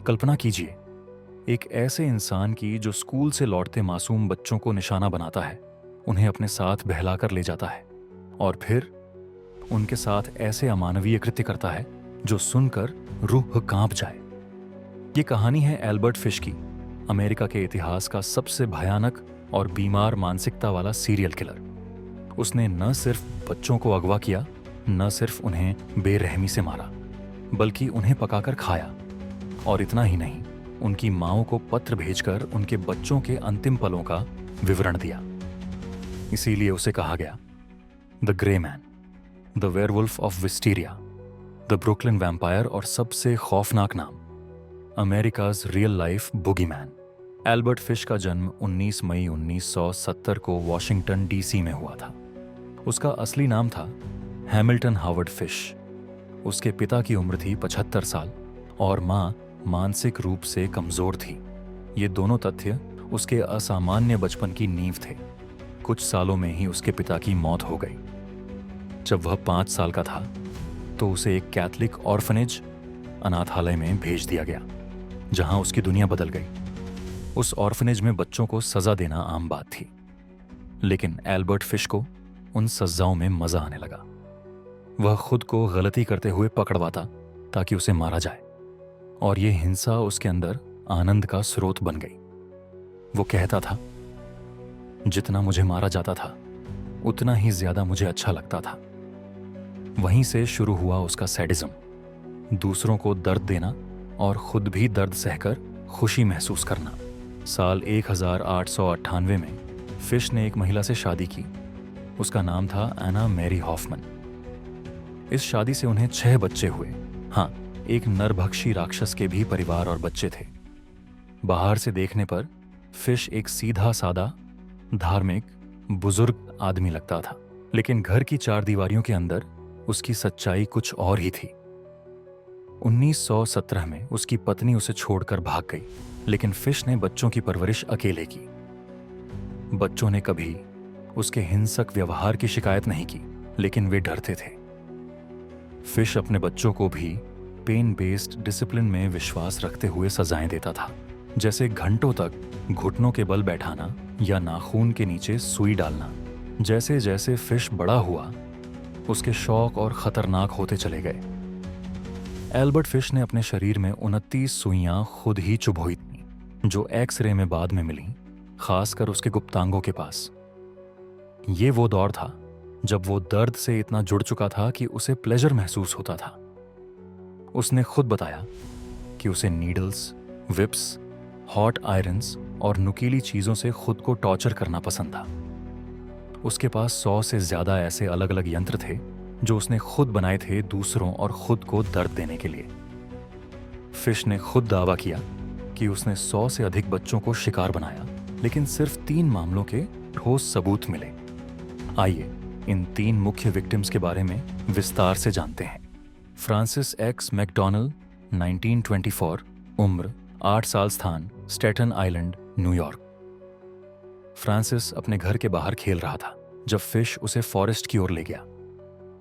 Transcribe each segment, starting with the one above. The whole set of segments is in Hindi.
कल्पना कीजिए, एक ऐसे इंसान की जो स्कूल से लौटते मासूम बच्चों को निशाना बनाता है, उन्हें अपने साथ बहलाकर ले जाता है और फिर उनके साथ ऐसे अमानवीय कृत्य करता है जो सुनकर रूह कांप जाए। ये कहानी है एल्बर्ट फिश की, अमेरिका के इतिहास का सबसे भयानक और बीमार मानसिकता वाला सीरियल किलर। उसने न सिर्फ बच्चों को अगवा किया, न सिर्फ उन्हें बेरहमी से मारा, बल्कि उन्हें पकाकर खाया। और इतना ही नहीं, उनकी माँओं को पत्र भेजकर उनके बच्चों के अंतिम पलों का विवरण दिया। इसीलिए उसे कहा गया the grey man, the werewolf of Wisteria, the Brooklyn vampire और सबसे खौफनाक नाम, America's real life boogeyman. Albert Fish का जन्म 19 मई 1970 को वॉशिंगटन डीसी में हुआ था। उसका असली नाम था हैमिल्टन हावर्ड फिश। उसके पिता की उम्र थी 75 साल और माँ मानसिक रूप से कमजोर थी। ये दोनों तथ्य उसके असामान्य बचपन की नींव थे। कुछ सालों में ही उसके पिता की मौत हो गई। जब वह 5 साल का था तो उसे एक कैथलिक ऑर्फनेज अनाथालय में भेज दिया गया, जहां उसकी दुनिया बदल गई। उस ऑर्फनेज में बच्चों को सजा देना आम बात थी, लेकिन एल्बर्ट फिश को उन सजाओं में मजा आने लगा। वह खुद को गलती करते हुए पकड़वाता ताकि उसे मारा जाए, और यह हिंसा उसके अंदर आनंद का स्रोत बन गई। वो कहता था, जितना मुझे मारा जाता था उतना ही ज्यादा मुझे अच्छा लगता था। वहीं से शुरू हुआ उसका सैडिज्म, दूसरों को दर्द देना और खुद भी दर्द सहकर खुशी महसूस करना। साल 1898 में फिश ने एक महिला से शादी की। उसका नाम था एना मैरी हॉफमन। इस शादी से उन्हें 6 बच्चे हुए। हाँ, एक नरभक्षी राक्षस के भी परिवार और बच्चे थे। बाहर से देखने पर फिश एक सीधा सादा, धार्मिक, बुजुर्ग आदमी लगता था, लेकिन घर की 4 दीवारियों के अंदर उसकी सच्चाई कुछ और ही थी। 1917 में उसकी पत्नी उसे छोड़कर भाग गई, लेकिन फिश ने बच्चों की परवरिश अकेले की। बच्चों ने कभी उसके हिंसक व्यवहार की शिकायत नहीं की, लेकिन वे डरते थे। फिश अपने बच्चों को भी पेन बेस्ड डिसिप्लिन में विश्वास रखते हुए सजाएं देता था, जैसे घंटों तक घुटनों के बल बैठाना या नाखून के नीचे सुई डालना। जैसे जैसे फिश बड़ा हुआ, उसके शौक और खतरनाक होते चले गए। एल्बर्ट फिश ने अपने शरीर में 29 सुइयां खुद ही चुभोई थीं, जो एक्स-रे में बाद में मिली, खासकर उसके गुप्तांगों के पास। ये वो दौर था जब वो दर्द से इतना जुड़ चुका था कि उसे प्लेजर महसूस होता था। उसने खुद बताया कि उसे नीडल्स, विप्स, हॉट आयरन्स और नुकीली चीजों से खुद को टॉर्चर करना पसंद था। उसके पास 100 से ज्यादा ऐसे अलग अलग यंत्र थे जो उसने खुद बनाए थे दूसरों और खुद को दर्द देने के लिए। फिश ने खुद दावा किया कि उसने 100 से अधिक बच्चों को शिकार बनाया, लेकिन सिर्फ 3 मामलों के ठोस सबूत मिले। आइए इन 3 मुख्य विक्टिम्स के बारे में विस्तार से जानते हैं। फ्रांसिस एक्स मैकडॉनल, 1924, उम्र 8 साल, स्थान स्टेटन आइलैंड, न्यूयॉर्क। फ्रांसिस अपने घर के बाहर खेल रहा था जब फिश उसे फॉरेस्ट की ओर ले गया।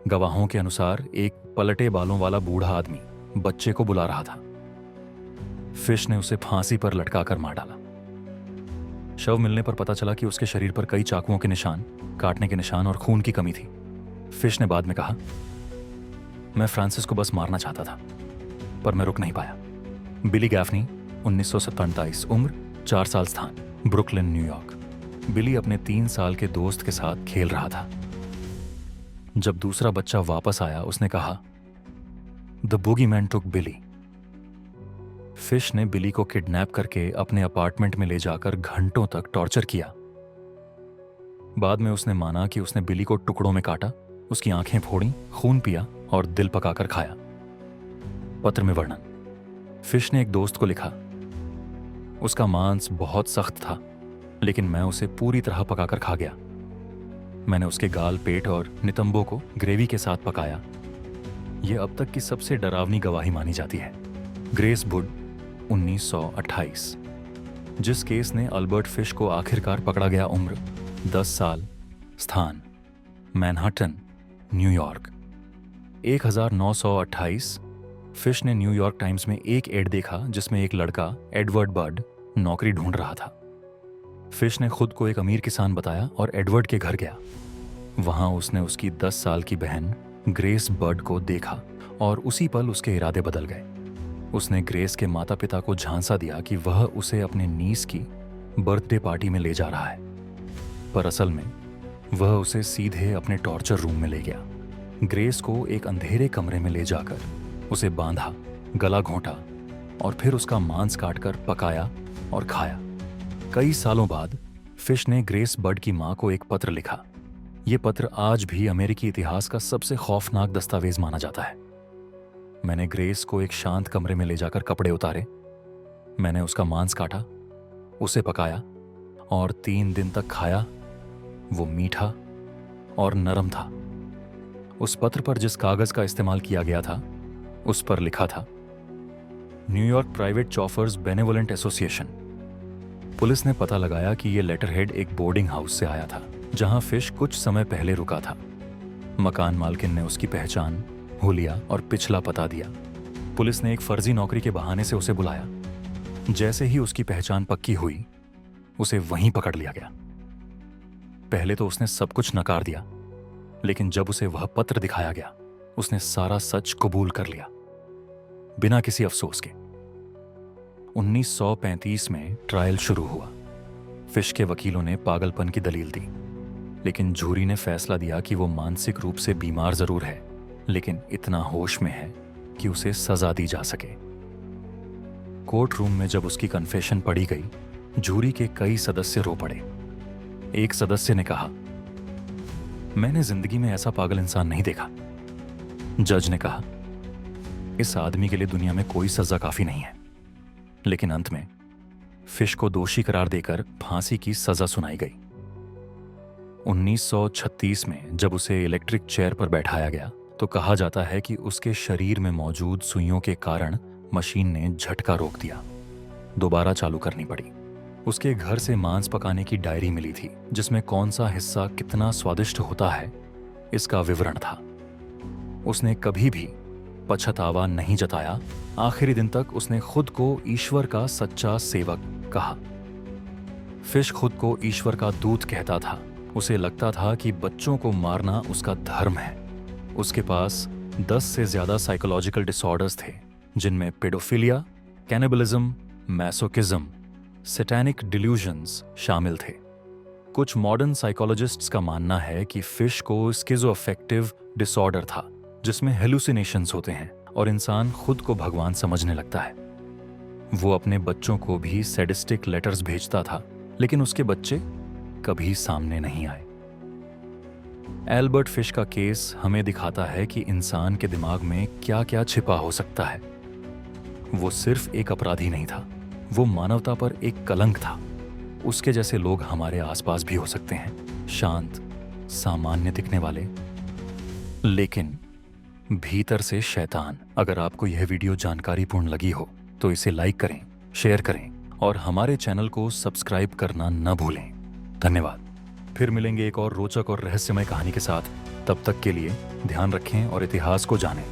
गवाहों के अनुसार एक पलटे बालों वाला बूढ़ा आदमी बच्चे को बुला रहा था। फिश ने उसे फांसी पर लटकाकर मार डाला। शव मिलने पर पता चला कि उसके शरीर पर कई चाकुओं के निशान, काटने के निशान और खून की कमी थी। फिश ने बाद में कहा, मैं फ्रांसिस को बस मारना चाहता था, पर मैं रुक नहीं पाया। बिली गैफनी, 1947, उम्र 4 साल, स्थान ब्रुकलिन, न्यूयॉर्क। बिली अपने 3 साल के दोस्त के साथ खेल रहा था। जब दूसरा बच्चा वापस आया, उसने कहा, the boogeyman took Billy. Fish ने बिली को किडनैप करके अपने अपार्टमेंट में ले जाकर घंटों तक टॉर्चर किया। बाद में उसने माना कि उसने बिली को टुकड़ों में काटा, उसकी आंखें फोड़ी, खून पिया और दिल पकाकर खाया। पत्र में वर्णन। फिश ने एक दोस्त को लिखा, उसका मांस बहुत सख्त था, लेकिन मैं उसे पूरी तरह पकाकर खा गया। मैंने उसके गाल, पेट और नितंबों को ग्रेवी के साथ पकाया। यह अब तक की सबसे डरावनी गवाही मानी जाती है। ग्रेस वुड, 1928, जिस केस ने अल्बर्ट फिश को आखिरकार पकड़ा गया, उम्र 10 साल, स्थान मैनहट्टन, न्यूयॉर्क। 1928 फिश ने न्यूयॉर्क टाइम्स में एक एड देखा जिसमें एक लड़का एडवर्ड बर्ड नौकरी ढूंढ रहा था। फिश ने खुद को एक अमीर किसान बताया और एडवर्ड के घर गया। वहां उसने उसकी 10 साल की बहन ग्रेस बर्ड को देखा और उसी पल उसके इरादे बदल गए। उसने ग्रेस के माता पिता को झांसा दिया कि वह उसे अपने नीस की बर्थडे पार्टी में ले जा रहा है, पर असल में वह उसे सीधे अपने टॉर्चर रूम में ले गया। ग्रेस को एक अंधेरे कमरे में ले जाकर उसे बांधा, गला घोंटा और फिर उसका मांस काटकर पकाया और खाया। कई सालों बाद फिश ने ग्रेस बर्ड की मां को एक पत्र लिखा। यह पत्र आज भी अमेरिकी इतिहास का सबसे खौफनाक दस्तावेज माना जाता है। मैंने ग्रेस को एक शांत कमरे में ले जाकर कपड़े उतारे, मैंने उसका मांस काटा, उसे पकाया और 3 दिन तक खाया। वो मीठा और नरम था। उस पत्र पर जिस कागज का इस्तेमाल किया गया था उस पर लिखा था New York private chauffeurs benevolent association. Police ने पता लगाया कि यह लेटर हेड एक बोर्डिंग हाउस से आया था जहां फिश कुछ समय पहले रुका था। मकान मालकिन ने उसकी पहचान, हुलिया और पिछला पता दिया। पुलिस ने एक फर्जी नौकरी के बहाने से उसे बुलाया। जैसे ही उसकी पहचान पक्की हुई उसे वहीं पकड़ लिया गया। पहले तो उसने सब कुछ नकार दिया, लेकिन जब उसे वह पत्र दिखाया गया उसने सारा सच कबूल कर लिया बिना किसी अफसोस के। 1935 में ट्रायल शुरू हुआ। फिश के वकीलों ने पागलपन की दलील दी, लेकिन जूरी ने फैसला दिया कि वो मानसिक रूप से बीमार जरूर है, लेकिन इतना होश में है कि उसे सजा दी जा सके। कोर्ट रूम में जब उसकी कन्फेशन पढ़ी गई, जूरी के कई सदस्य रो पड़े। एक सदस्य ने कहा, मैंने जिंदगी में ऐसा पागल इंसान नहीं देखा। जज ने कहा, इस आदमी के लिए दुनिया में कोई सजा काफी नहीं है। लेकिन अंत में फिश को दोषी करार देकर फांसी की सजा सुनाई गई। 1936 में जब उसे इलेक्ट्रिक चेयर पर बैठाया गया तो कहा जाता है कि उसके शरीर में मौजूद सुइयों के कारण मशीन ने झटका रोक दिया। दोबारा चालू करनी पड़ी। उसके घर से मांस पकाने की डायरी मिली थी जिसमें कौन सा हिस्सा कितना स्वादिष्ट होता है इसका विवरण था। उसने कभी भी पछतावा नहीं जताया। आखिरी दिन तक उसने खुद को ईश्वर का सच्चा सेवक कहा। फिश खुद को ईश्वर का दूत कहता था। उसे लगता था कि बच्चों को मारना उसका धर्म है। उसके पास 10 से ज्यादा साइकोलॉजिकल डिसऑर्डर्स थे, जिनमें पेडोफिलिया, कैनिबलिज्म, मैसोकिज्म, सैटेनिक डिल्यूजन्स शामिल थे। कुछ मॉडर्न साइकोलॉजिस्ट्स का मानना है कि फिश को स्किज़ोअफेक्टिव डिसऑर्डर था, जिसमें हेलुसिनेशंस होते हैं और इंसान खुद को भगवान समझने लगता है। वो अपने बच्चों को भी सैडिस्टिक लेटर्स भेजता था, लेकिन उसके बच्चे कभी सामने नहीं आए। एल्बर्ट फिश का केस हमें दिखाता है कि इंसान के दिमाग में क्या क्या छिपा हो सकता है। वो सिर्फ एक अपराधी नहीं था, वो मानवता पर एक कलंक था। उसके जैसे लोग हमारे आसपास भी हो सकते हैं, शांत, सामान्य दिखने वाले, लेकिन भीतर से शैतान। अगर आपको यह वीडियो जानकारीपूर्ण लगी हो तो इसे लाइक करें, शेयर करें और हमारे चैनल को सब्सक्राइब करना न भूलें। धन्यवाद। फिर मिलेंगे एक और रोचक और रहस्यमय कहानी के साथ। तब तक के लिए ध्यान रखें और इतिहास को जानें।